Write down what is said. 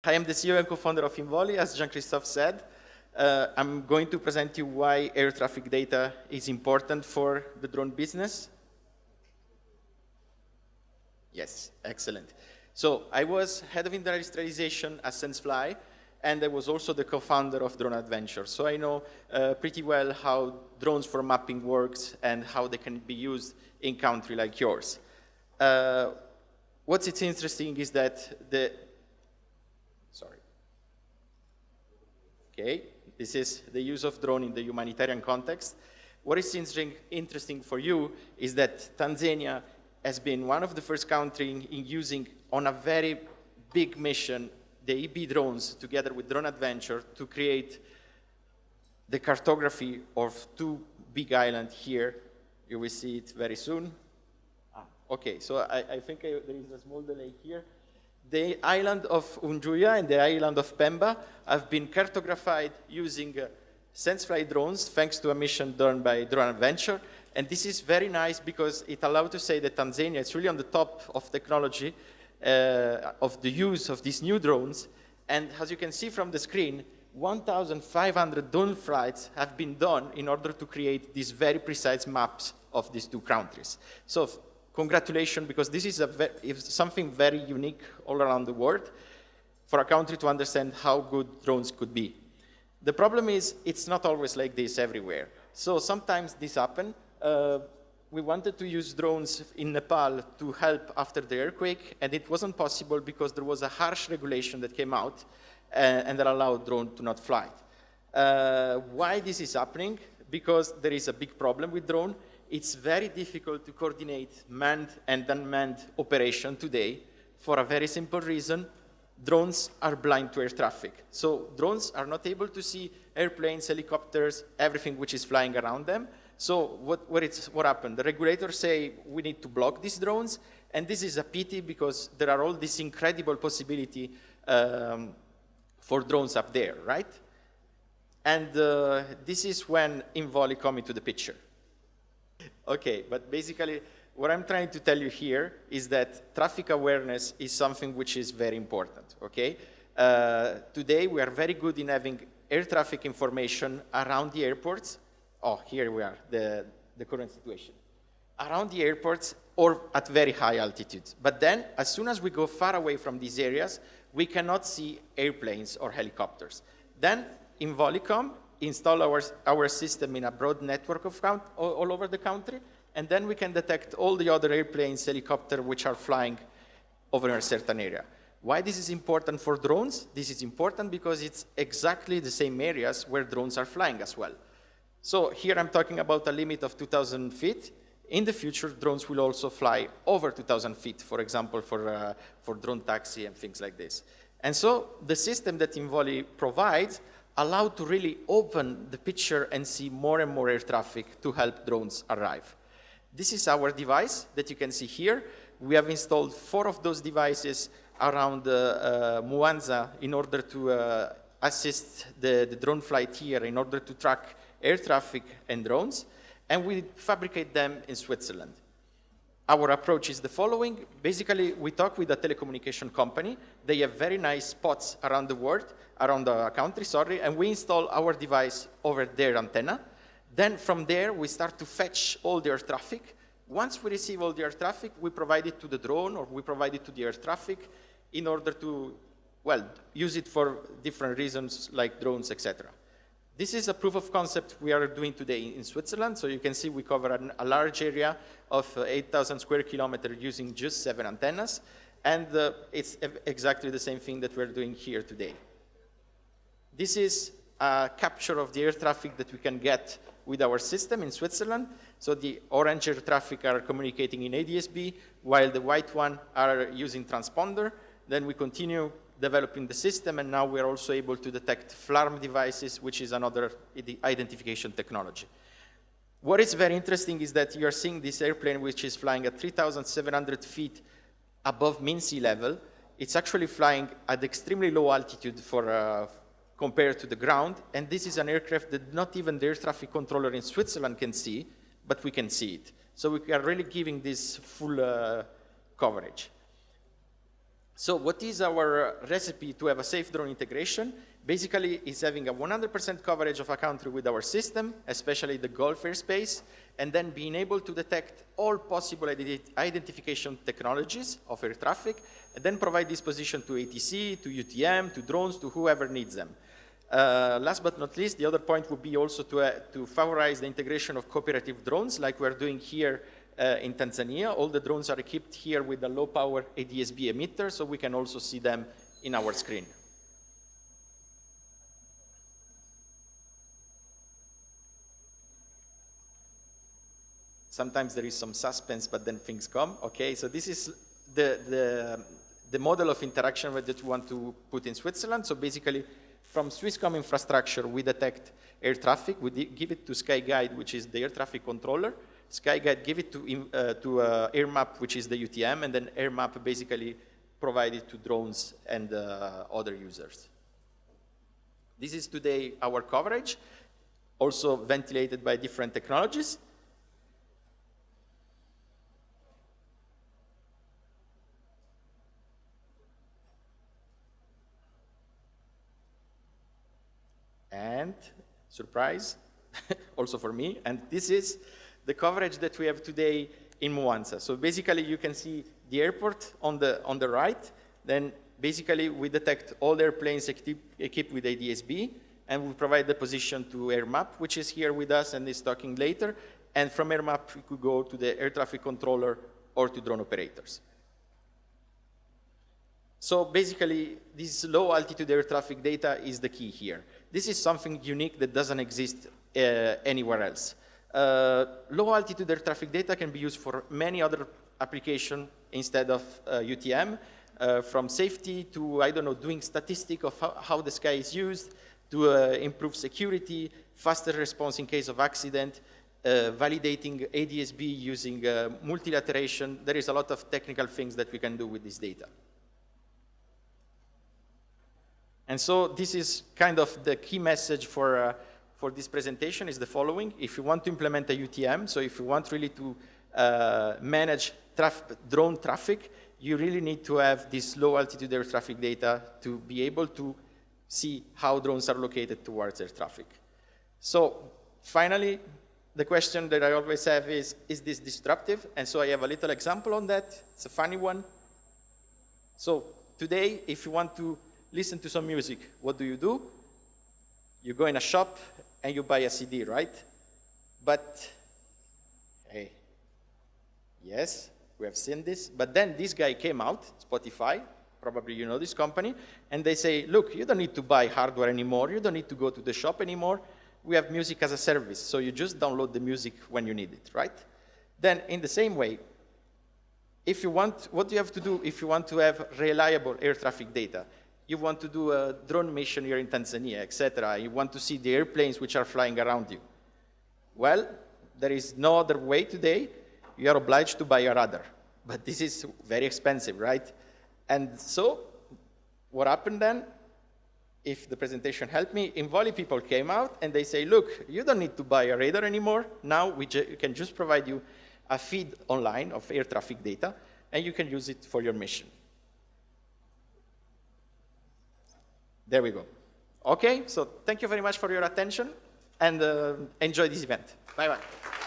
I am the CEO and co-founder of Involi, as Jean-Christophe said. I'm going to present you why air traffic data is important for the drone business. Yes, excellent. So I was head of industrialization at SenseFly, and I was also the co-founder of Drone Adventure. So I know pretty well how drones for mapping works and how they can be used in country like yours. What's interesting is that this is the use of drone in the humanitarian context. What is interesting for you is that Tanzania has been one of the first countries in using, on a very big mission, the EB drones together with Drone Adventure to create the cartography of two big islands here. You will see it very soon. Okay, so I think there is a small delay here. The island of Unjuya and the island of Pemba have been cartographed using SenseFly drones thanks to a mission done by Drone Adventure. And this is very nice because it allowed to say that Tanzania is really on the top of technology of the use of these new drones. And as you can see from the screen, 1,500 drone flights have been done in order to create these very precise maps of these two countries. So congratulations, because this is something very unique all around the world for a country to understand how good drones could be. The problem is it's not always like this everywhere. So sometimes this happens. We wanted to use drones in Nepal to help after the earthquake, and it wasn't possible because there was a harsh regulation that came out and that allowed drones to not fly. Why this is happening? Because there is a big problem with drone. It's very difficult to coordinate manned and unmanned operation today for a very simple reason. Drones are blind to air traffic. So drones are not able to see airplanes, helicopters, everything which is flying around them. So what happened? The regulators say we need to block these drones, and this is a pity because there are all this incredible possibility for drones up there, right? And this is when Involi come into the picture. Okay, but basically what I'm trying to tell you here is that traffic awareness is something which is very important, okay? Today we are very good in having air traffic information around the airports. Oh, here we are, the current situation. Around the airports or at very high altitudes. But then, as soon as we go far away from these areas, we cannot see airplanes or helicopters. Then, Involi install our system in a broad network of all over the country, and then we can detect all the other airplanes, helicopters, which are flying over a certain area. Why this is important for drones? This is important because it's exactly the same areas where drones are flying as well. So here I'm talking about a limit of 2,000 feet. In the future, drones will also fly over 2,000 feet, for example, for drone taxi and things like this. And so the system that Involi provides allowed to really open the picture and see more and more air traffic to help drones arrive. This is our device that you can see here. We have installed 4 of those devices around Mwanza in order to assist the drone flight here in order to track air traffic and drones, and we fabricate them in Switzerland. Our approach is the following. Basically, we talk with a telecommunication company. They have very nice spots around the world, around the country, sorry, and we install our device over their antenna. Then from there, we start to fetch all the air traffic. Once we receive all the air traffic, we provide it to the drone or we provide it to the air traffic in order to, well, use it for different reasons like drones, etc. This is a proof of concept we are doing today in Switzerland. So you can see we cover a large area of 8,000 square kilometers using just 7 antennas. And it's exactly the same thing that we're doing here today. This is a capture of the air traffic that we can get with our system in Switzerland. So the orange air traffic are communicating in ADSB, while the white one are using transponder. Then we continue developing the system, and now we're also able to detect FLARM devices, which is another identification technology. What is very interesting is that you're seeing this airplane, which is flying at 3,700 feet above mean sea level. It's actually flying at extremely low altitude compared to the ground, and this is an aircraft that not even the air traffic controller in Switzerland can see, but we can see it. So we are really giving this full coverage. So what is our recipe to have a safe drone integration? Basically, it's having a 100% coverage of a country with our system, especially the Gulf airspace, and then being able to detect all possible identification technologies of air traffic, and then provide this position to ATC, to UTM, to drones, to whoever needs them. Last but not least, the other point would be also to favorize the integration of cooperative drones, like we're doing here in Tanzania. All the drones are equipped here with a low-power ADS-B emitter, so we can also see them in our screen. Sometimes there is some suspense, but then things come. Okay, so this is the model of interaction that we want to put in Switzerland. So basically, from Swisscom infrastructure, we detect air traffic. We give it to SkyGuide, which is the air traffic controller. SkyGuide give it to AirMap, which is the UTM, and then AirMap basically provide it to drones and other users. This is today our coverage, also ventilated by different technologies. And surprise, also for me, and this is the coverage that we have today in Mwanza. So basically, you can see the airport on the right. Then basically, we detect all airplanes equipped with ADS-B, and we provide the position to AirMap, which is here with us and is talking later. And from AirMap, we could go to the air traffic controller or to drone operators. So basically, this low altitude air traffic data is the key here. This is something unique that doesn't exist anywhere else. Low altitude air traffic data can be used for many other applications instead of UTM, from safety to, I don't know, doing statistic of how the sky is used, to improve security, faster response in case of accident, validating ADS-B using multilateration. There is a lot of technical things that we can do with this data. And so this is kind of the key message for this presentation is the following. If you want to implement a UTM, so if you want really to manage drone traffic, you really need to have this low altitude air traffic data to be able to see how drones are located towards air traffic. So finally, the question that I always have is this disruptive? And so I have a little example on that. It's a funny one. So today, if you want to listen to some music, what do? You go in a shop and you buy a CD, right? But, hey, yes, we have seen this. But then this guy came out, Spotify, probably you know this company, and they say, look, you don't need to buy hardware anymore. You don't need to go to the shop anymore. We have music as a service, so you just download the music when you need it, right? Then in the same way, if you want, what do you have to do if you want to have reliable air traffic data? You want to do a drone mission here in Tanzania, etc. You want to see the airplanes which are flying around you. Well, there is no other way today. You are obliged to buy a radar. But this is very expensive, right? And so what happened then? If the presentation helped me, Involi people came out and they say, look, you don't need to buy a radar anymore. Now we can just provide you a feed online of air traffic data, and you can use it for your mission. There we go. Okay, so thank you very much for your attention, and enjoy this event. Bye-bye.